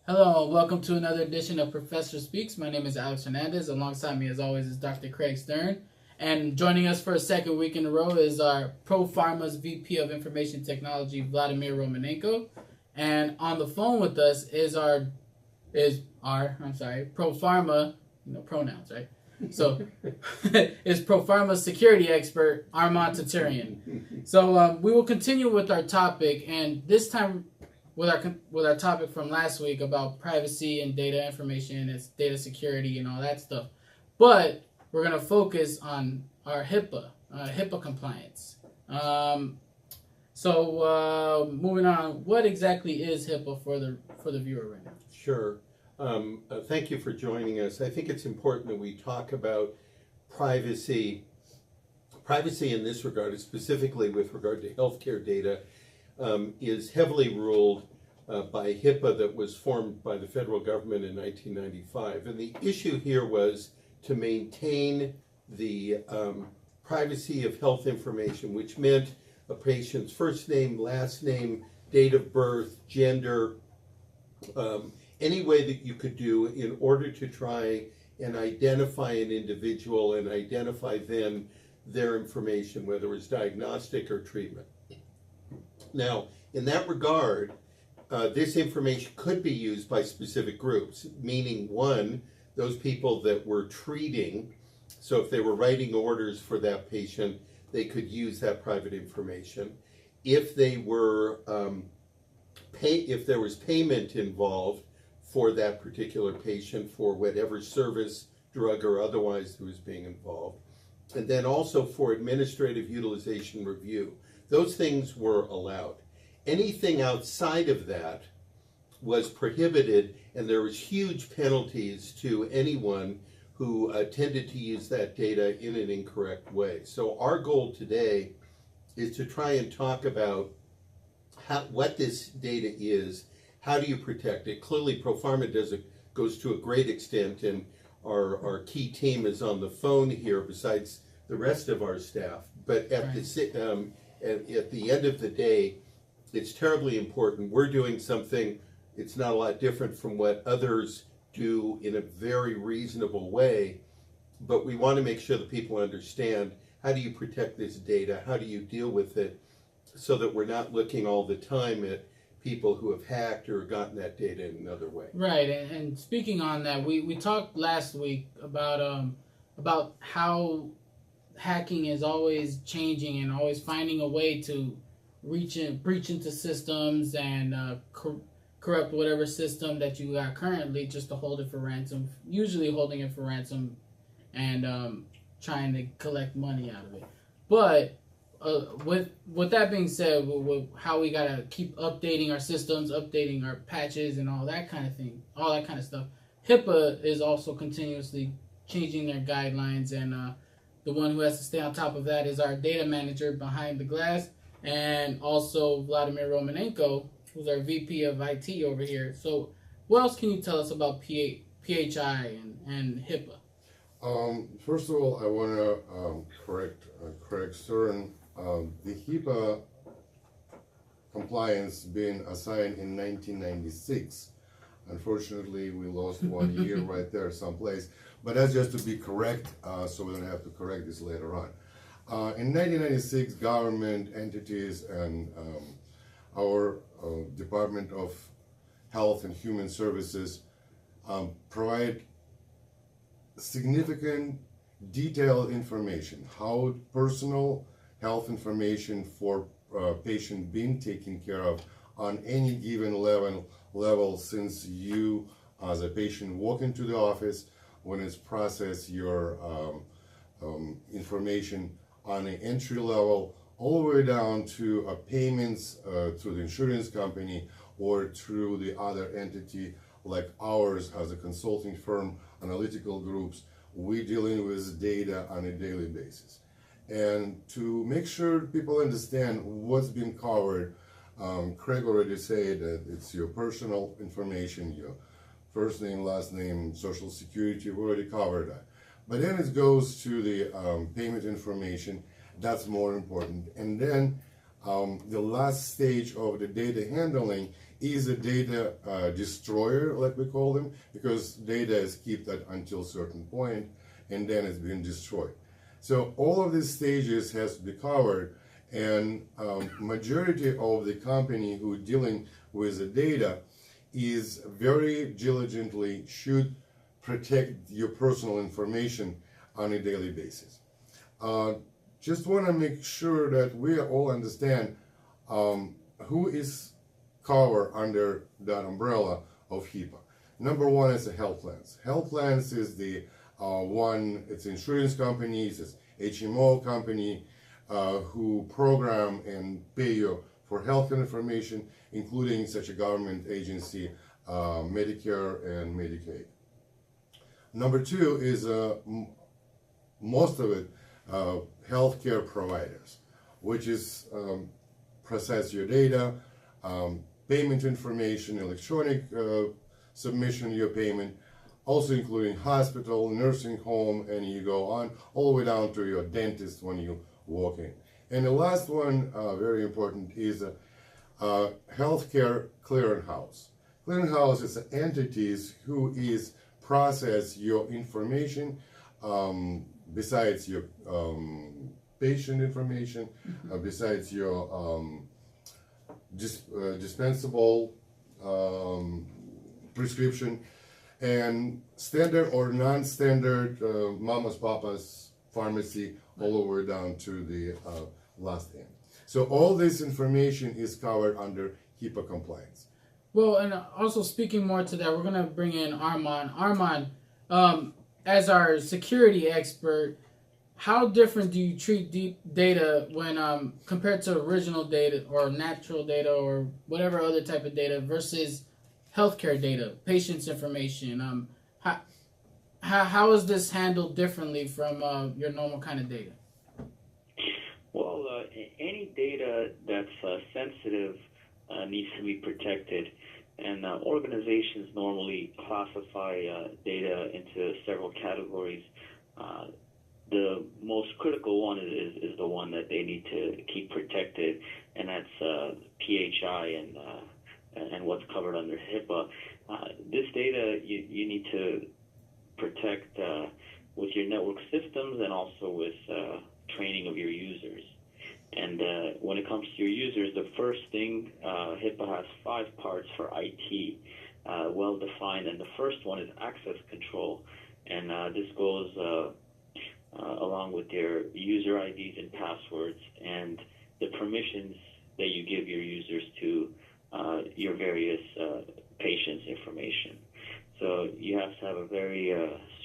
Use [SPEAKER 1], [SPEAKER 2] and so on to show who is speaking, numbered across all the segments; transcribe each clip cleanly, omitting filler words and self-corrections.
[SPEAKER 1] Hello, and welcome to another edition of Professor Speaks. My name is Alex Hernandez. Alongside me, as always, is Dr. Craig Stern. And joining us for a second week in a row is our Pharma's VP of Information Technology, Vladimir Romanenko. And on the phone with us is our Pharma, pronouns, right? So, is Pharma security expert, Armand Tatarian. So, we will continue with our topic, and this time with our topic from last week about privacy and data information, it's data security and all that stuff. But we're gonna focus on our HIPAA compliance. Moving on, what exactly is HIPAA for the viewer right now?
[SPEAKER 2] Sure. Thank you for joining us. I think it's important that we talk about privacy. Privacy in this regard, specifically with regard to healthcare data, is heavily ruled by HIPAA that was formed by the federal government in 1995. And the issue here was to maintain the privacy of health information, which meant a patient's first name, last name, date of birth, gender, any way that you could do in order to try and identify an individual and identify then their information, whether it's diagnostic or treatment. Now, in that regard, this information could be used by specific groups, meaning one, those people that were treating, so if they were writing orders for that patient, they could use that private information. If they were, if there was payment involved for that particular patient for whatever service, drug or otherwise that was being involved, and then also for administrative utilization review. Those things were allowed. Anything outside of that was prohibited, and there was huge penalties to anyone who tended to use that data in an incorrect way. So our goal today is to try and talk about what this data is, how do you protect it. Clearly, Pharma goes to a great extent, and our key team is on the phone here besides the rest of our staff. But at the end of the day, it's terribly important. We're doing something, it's not a lot different from what others do in a very reasonable way, but we want to make sure that people understand how do you protect this data, how do you deal with it, so that we're not looking all the time at people who have hacked or gotten that data in another way.
[SPEAKER 1] Right, and speaking on that, we talked last week about how hacking is always changing and always finding a way to breach into systems and corrupt whatever system that you got currently just to hold it for ransom, usually holding it for ransom and trying to collect money out of it. But with that being said, with how we gotta keep updating our systems, updating our patches and all that kind of thing, all that kind of stuff, HIPAA is also continuously changing their guidelines, and the one who has to stay on top of that is our data manager behind the glass, and also Vladimir Romanenko, who's our VP of IT over here. So what else can you tell us about PHI and HIPAA?
[SPEAKER 3] First of all, I want to correct Craig Stern. The HIPAA compliance being assigned in 1996. Unfortunately, we lost 1 year right there someplace. But that's just to be correct, so we don't have to correct this later on. In 1996, government entities and our Department of Health and Human Services provide significant detailed information, how personal health information for patient being taken care of on any given level since you as a patient walk into the office, when it's processed your information on an entry level, all the way down to payments through the insurance company or through the other entity like ours as a consulting firm, analytical groups. We're dealing with data on a daily basis. And to make sure people understand what's been covered, Craig already said that it's your personal information, your first name, last name, social security, we already covered that. But then it goes to the payment information, that's more important. And then The last stage of the data handling is a data destroyer, like we call them, because data is kept at until a certain point and then it's been destroyed. So all of these stages has to be covered, and majority of the company who dealing with the data is very diligently should protect your personal information on a daily basis. Just want to make sure that we all understand who is covered under that umbrella of HIPAA. Number one is the health plans. Health plans is the one, it's insurance companies, it's HMO company who program and pay you for health information, including such a government agency, Medicare and Medicaid. Number two is most of it healthcare providers, which is process your data, payment information, electronic submission of your payment, also including hospital, nursing home, and you go on all the way down to your dentist when you walk in. And the last one, very important, is healthcare clearinghouse. Clearinghouse is entities who is process your information besides your patient information, besides your dispensable prescription, and standard or non-standard mamas, papas, pharmacy, all the way down to the last end. So all this information is covered under HIPAA compliance.
[SPEAKER 1] Well, and also speaking more to that, we're going to bring in Armand. Armand, as our security expert, how different do you treat deep data when compared to original data or natural data or whatever other type of data versus healthcare data, patients' information? How is this handled differently from your normal kind of data?
[SPEAKER 4] Well, any data that's sensitive needs to be protected, and organizations normally classify data into several categories. The most critical one is the one that they need to keep protected, and that's PHI and what's covered under HIPAA. This data you need to protect with your network systems and also with training of your users. And when it comes to your users, the first thing, HIPAA has 5 parts for IT, well defined, and the first one is access control, and this goes along with your user IDs and passwords and the permissions that you give your users to your various patients' information. So you have to have a very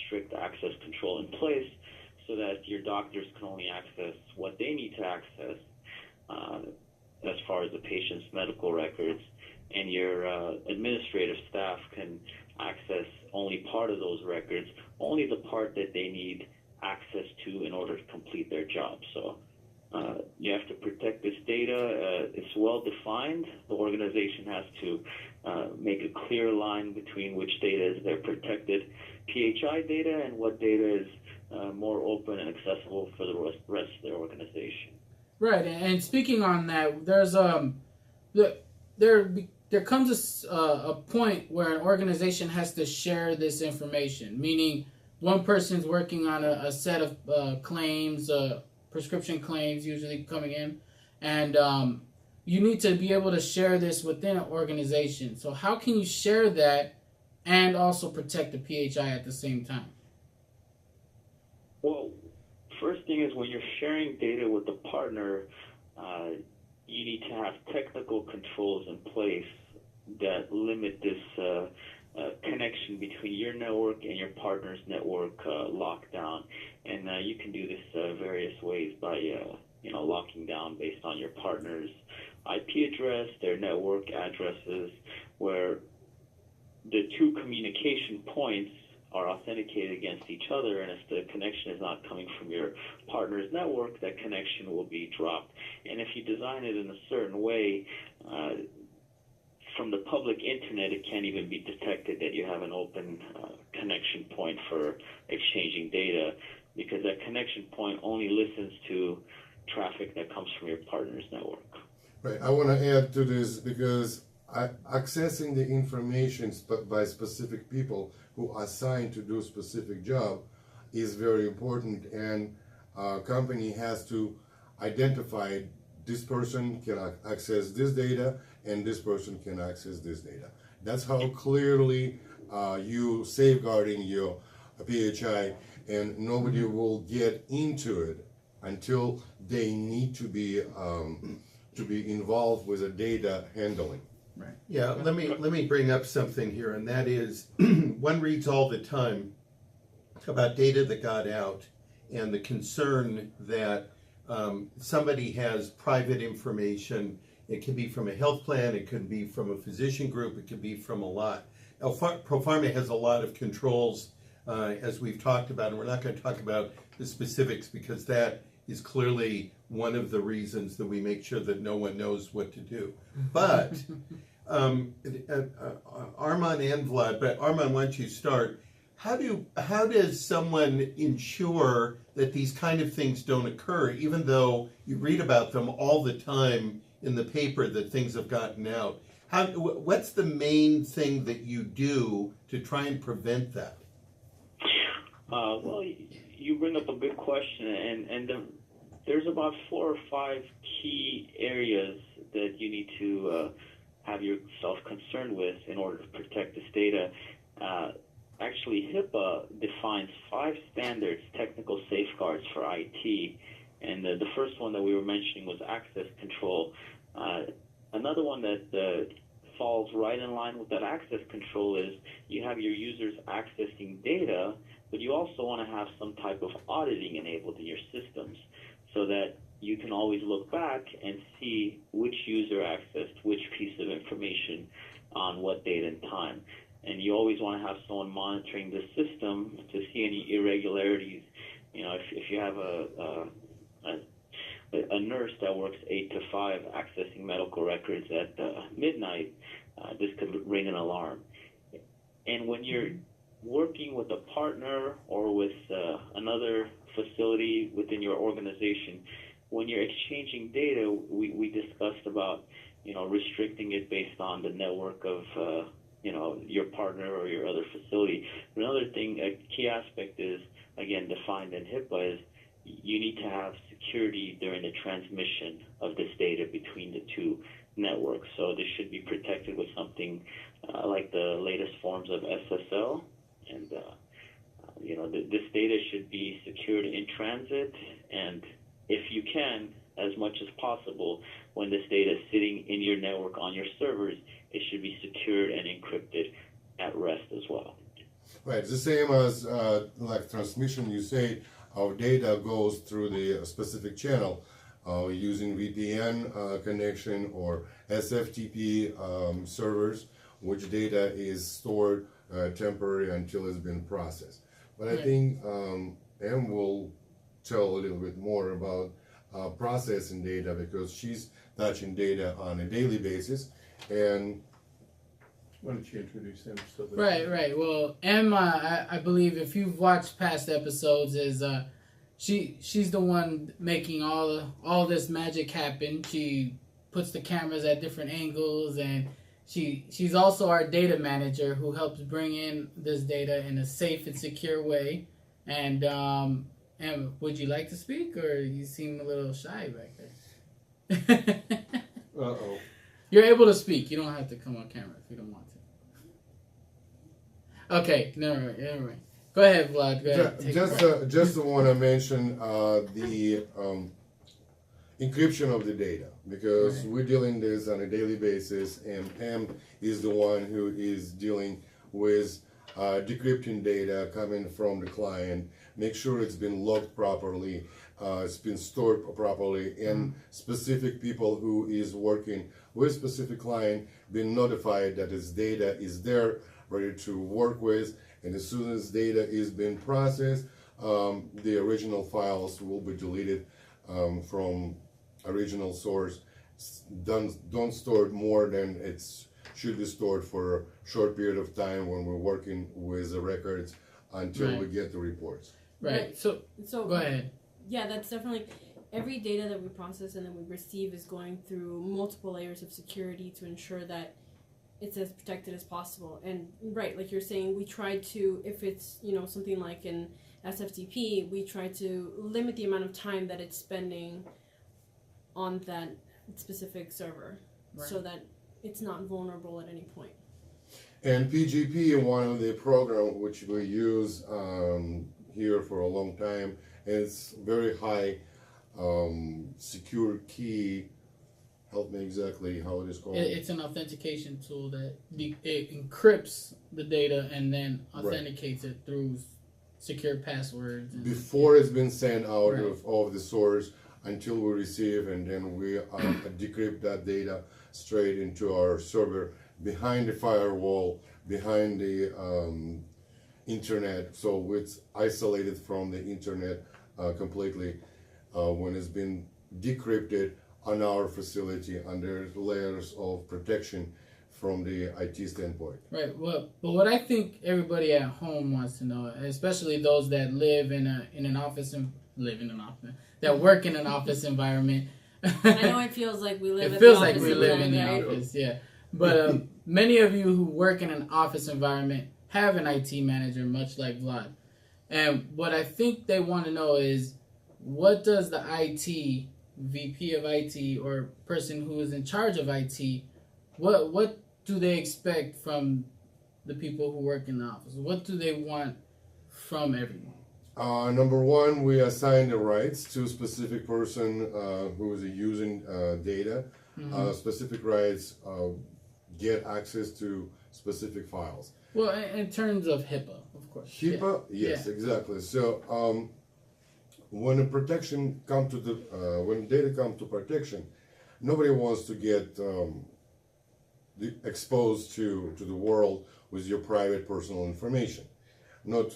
[SPEAKER 4] strict access control in place so that your doctors can only access what they need to access as far as the patient's medical records, and your administrative staff can access only part of those records, only the part that they need access to in order to complete their job. So you have to protect this data. It's well defined. The organization has to make a clear line between which data is their protected PHI data and what data is more open and accessible for the rest of their organization.
[SPEAKER 1] Right, and speaking on that, there's there comes a point where an organization has to share this information, meaning one person's working on a set of claims, prescription claims usually coming in, and you need to be able to share this within an organization. So how can you share that and also protect the PHI at the same time?
[SPEAKER 4] Well, first thing is when you're sharing data with a partner, you need to have technical controls in place that limit this connection between your network and your partner's network lockdown. And you can do this various ways by locking down based on your partner's IP address, their network addresses, where the two communication points are authenticated against each other, and if the connection is not coming from your partner's network, that connection will be dropped. And if you design it in a certain way, from the public internet, it can't even be detected that you have an open connection point for exchanging data, because that connection point only listens to traffic that comes from your partner's network.
[SPEAKER 3] Right. I want to add to this because accessing the information by specific people who are assigned to do a specific job is very important, and a company has to identify this person can access this data and this person can access this data. That's how clearly you safeguarding your PHI, and nobody will get into it until they need to be involved with the data handling.
[SPEAKER 1] Right.
[SPEAKER 2] Yeah, let me bring up something here, and that is one reads all the time about data that got out and the concern that somebody has private information. It could be from a health plan, it could be from a physician group, it could be from a lot. Now, ProPharma has a lot of controls, as we've talked about, and we're not going to talk about the specifics because that is clearly one of the reasons that we make sure that no one knows what to do. But Arman and Vlad, but Arman, why don't you start? How does someone ensure that these kind of things don't occur, even though you read about them all the time in the paper that things have gotten out? What's the main thing that you do to try and prevent that?
[SPEAKER 4] Well, you bring up a good question, and there's about 4 or 5 key areas that you need to have yourself concerned with in order to protect this data. Actually, HIPAA defines 5 standards, technical safeguards for IT, and the first one that we were mentioning was access control. Another one that falls right in line with that access control is you have your users accessing data, but you also want to have some type of auditing enabled in your systems so that you can always look back and see which user accessed which piece of information on what date and time. And you always want to have someone monitoring the system to see any irregularities. You know, if you have a nurse that works 8 to 5 accessing medical records at midnight, this could ring an alarm. And when you're working with a partner or with another facility within your organization, when you're exchanging data, we discussed about, restricting it based on the network of, your partner or your other facility. Another thing, a key aspect is, again, defined in HIPAA, is you need to have security during the transmission of this data between the 2 networks. So this should be protected with something like the latest forms of SSL. And, this data should be secured in transit. And if you can, as much as possible, when this data is sitting in your network on your servers, it should be secured and encrypted at rest as well.
[SPEAKER 3] Right, it's the same as like transmission. You say our data goes through the specific channel using VPN connection or SFTP servers, which data is stored temporary until it's been processed. But I think Em will tell a little bit more about processing data because she's touching data on a daily basis. And
[SPEAKER 2] Why don't you introduce them?
[SPEAKER 1] Right. Well, Emma, I believe if you've watched past episodes, is she's the one making all this magic happen. She puts the cameras at different angles, and she's also our data manager who helps bring in this data in a safe and secure way. And Emma, would you like to speak, or you seem a little shy back there?
[SPEAKER 2] Uh-oh.
[SPEAKER 1] You're able to speak. You don't have to come on camera if you don't want to. Okay, never mind. Go ahead, Vlad. Go ahead.
[SPEAKER 3] Just want to mention the encryption of the data because we're dealing this on a daily basis, and Pam is the one who is dealing with decrypting data coming from the client. Make sure it's been logged properly, it's been stored properly, and specific people who is working with specific client been notified that his data is there, ready to work with, and as soon as data is being processed, the original files will be deleted from original source. Don't store it more than it should be stored for a short period of time when we're working with the records until we get the reports.
[SPEAKER 1] Right. So go ahead.
[SPEAKER 5] Yeah, that's definitely, every data that we process and that we receive is going through multiple layers of security to ensure that it's as protected as possible. And right, like you're saying, we try to, if it's, something like an SFTP, we try to limit the amount of time that it's spending on that specific server,
[SPEAKER 1] Right.
[SPEAKER 5] so that it's not vulnerable at any point.
[SPEAKER 3] And PGP, one of the program which we use here for a long time, it's very high secure key. Help me exactly how it is called.
[SPEAKER 1] It's an authentication tool that it encrypts the data and then authenticates it through secure passwords.
[SPEAKER 3] Before it's been sent out
[SPEAKER 1] Right.
[SPEAKER 3] of the source until we receive, and then we decrypt that data straight into our server behind the firewall, behind the internet, so it's isolated from the internet completely when it's been decrypted on our facility under layers of protection from the IT standpoint.
[SPEAKER 1] Right. Well, but what I think everybody at home wants to know, especially those that live in an office and that work in an office environment.
[SPEAKER 5] I know it feels like we live.
[SPEAKER 1] It
[SPEAKER 5] in
[SPEAKER 1] feels
[SPEAKER 5] the
[SPEAKER 1] like we
[SPEAKER 5] office
[SPEAKER 1] live in the
[SPEAKER 5] right?
[SPEAKER 1] office, yeah. But many of you who work in an office environment have an IT manager, much like Vlad. And what I think they want to know is, what does the IT VP of IT or person who is in charge of IT, what do they expect from the people who work in the office? What do they want from everyone?
[SPEAKER 3] Number one, we assign the rights to a specific person who is using data.
[SPEAKER 1] Mm-hmm.
[SPEAKER 3] Specific rights get access to specific files.
[SPEAKER 1] Well, in terms of HIPAA, of course.
[SPEAKER 3] HIPAA, yes, exactly. So when when data come to protection, nobody wants to get exposed to the world with your private personal information, not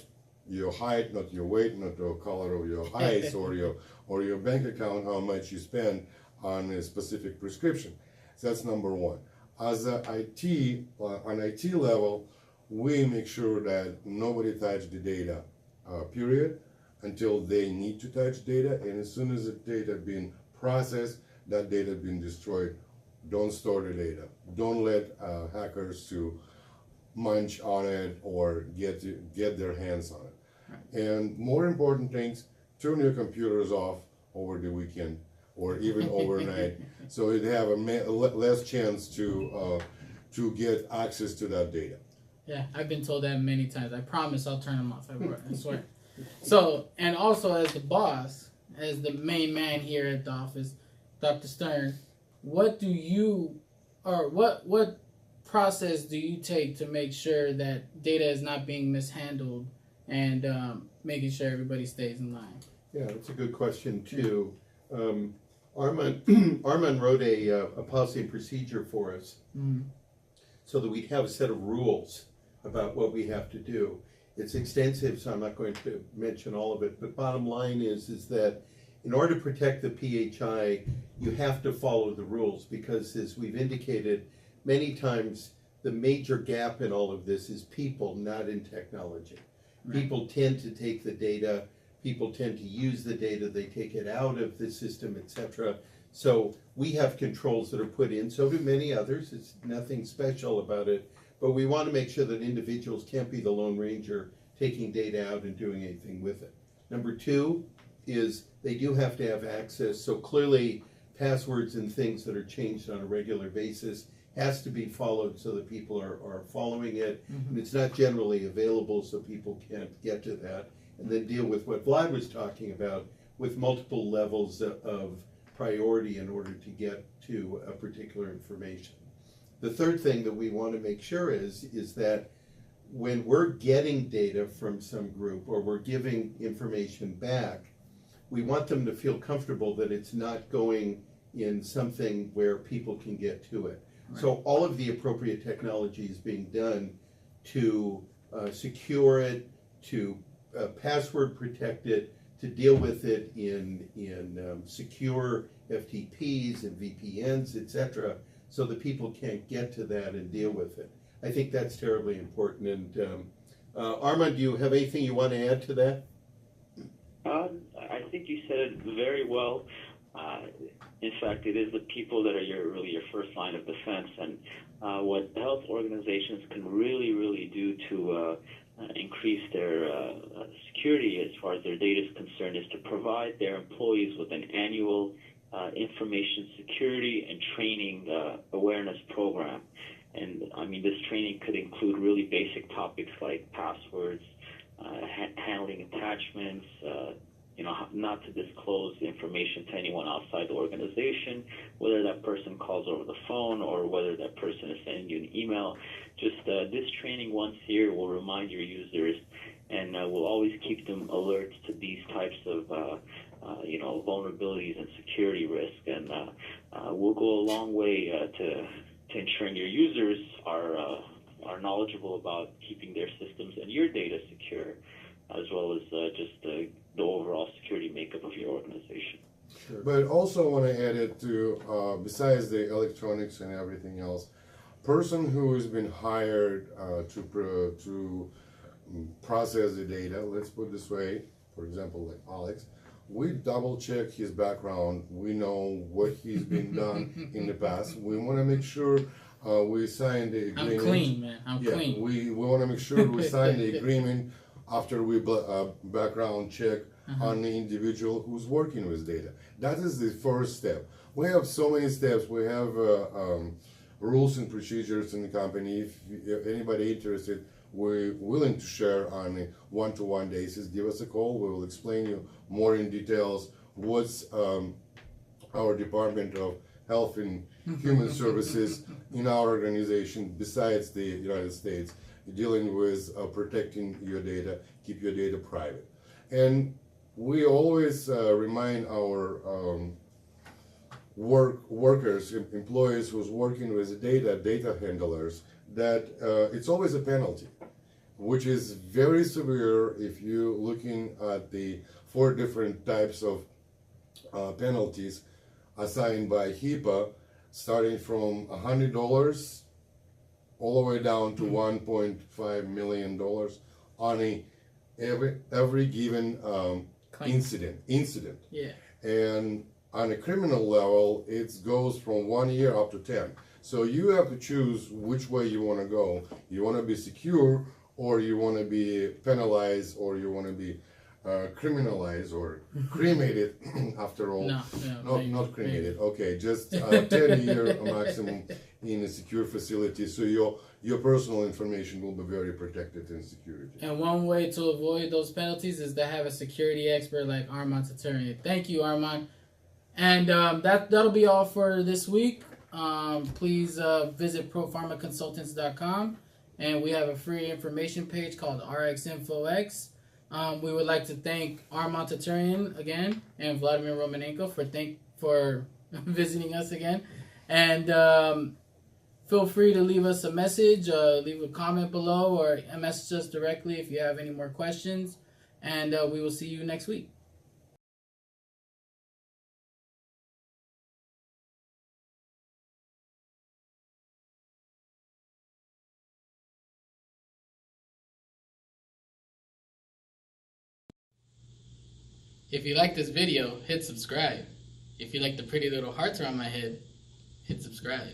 [SPEAKER 3] your height, not your weight, not the color of your eyes, or your bank account, how much you spend on a specific prescription. So that's number one. As on IT level, we make sure that nobody touch the data, period, until they need to touch data. And as soon as the data been processed, that data been destroyed. Don't store the data. Don't let hackers to munch on it or get their hands on it. And more important things, turn your computers off over the weekend or even overnight, so you'd have a less chance to get access to that data.
[SPEAKER 1] Yeah, I've been told that many times. I promise I'll turn them off. I swear. So, and also as the boss, as the main man here at the office, Dr. Stern, what process do you take to make sure that data is not being mishandled and making sure everybody stays in line?
[SPEAKER 2] Yeah, that's a good question too. Armand wrote a policy and procedure for us, so that we'd have a set of rules about what we have to do. It's extensive, so I'm not going to mention all of it, but bottom line is that in order to protect the PHI, you have to follow the rules, because as we've indicated many times, the major gap in all of this is people, not in technology. Right. People tend to take the data, people tend to use the data, they take it out of the system, etc. So we have controls that are put in, so do many others, it's nothing special about it, but we want to make sure that individuals can't be the Lone Ranger taking data out and doing anything with it. Number two is they do have to have access, so clearly passwords and things that are changed on a regular basis has to be followed so that people are following it. And it's not generally available, so people can't get to that. And then deal with what Vlad was talking about, with multiple levels of priority in order to get to a particular information. The third thing that we want to make sure is that when we're getting data from some group or we're giving information back, we want them to feel comfortable that it's not going in something where people can get to it. Right. So all of the appropriate technology is being done to secure it, to password protect it, to deal with it in secure FTPs and VPNs, etc., so that people can't get to that and deal with it. I think that's terribly important. And Armand, do you have anything you want to add to that?
[SPEAKER 4] I think you said it very well. In fact, it is the people that are really your first line of defense, and what health organizations can really do to increase their security as far as their data is concerned is to provide their employees with an annual information security and training awareness program. And I mean, this training could include really basic topics like passwords, handling attachments, not to disclose the information to anyone outside the organization, whether that person calls over the phone or whether that person is sending you an email. Just this training once a year will remind your users and will always keep them alert to these types of vulnerabilities and security risk, and will go a long way to ensuring your users are knowledgeable about keeping their systems and your data secure, as well as just the overall security makeup of your organization.
[SPEAKER 3] Sure. But also want to add it to, besides the electronics and everything else, person who has been hired to process the data, let's put it this way, for example, like Alex, we double check his background. We know what he's been done in the past. We want to make sure we sign the agreement.
[SPEAKER 1] I'm clean, man. I'm clean.
[SPEAKER 3] We want to make sure we sign the agreement after we background check on the individual who's working with data. That is the first step. We have so many steps. We have rules and procedures in the company. If anybody interested, we're willing to share on a one-to-one basis. Give us a call. We will explain you more in details what's our Department of Health and Human Services in our organization, besides the United States, dealing with protecting your data, keep your data private. And we always remind our workers, employees who's working with data handlers, that it's always a penalty, which is very severe if you're looking at the 4 different types of penalties assigned by HIPAA, starting from $100 all the way down to $1.5 million on every given incident.
[SPEAKER 1] Yeah.
[SPEAKER 3] And on a criminal level, it goes from 1 year up to 10. So you have to choose which way you want to go. You want to be secure, or you want to be penalized, or you want to be criminalized or cremated. After all, not cremated. Okay, just 10-year maximum in a secure facility. So your personal information will be very protected in security.
[SPEAKER 1] And one way to avoid those penalties is to have a security expert like Armand Tatarian. Thank you, Armand. And that'll be all for this week. Please visit propharmaconsultants.com, and we have a free information page called RxInfoX. We would like to thank Armand Tatarian again and Vladimir Romanenko for visiting us again. And feel free to leave us a message, leave a comment below, or message us directly if you have any more questions. And we will see you next week. If you like this video, hit subscribe. If you like the pretty little hearts around my head, hit subscribe.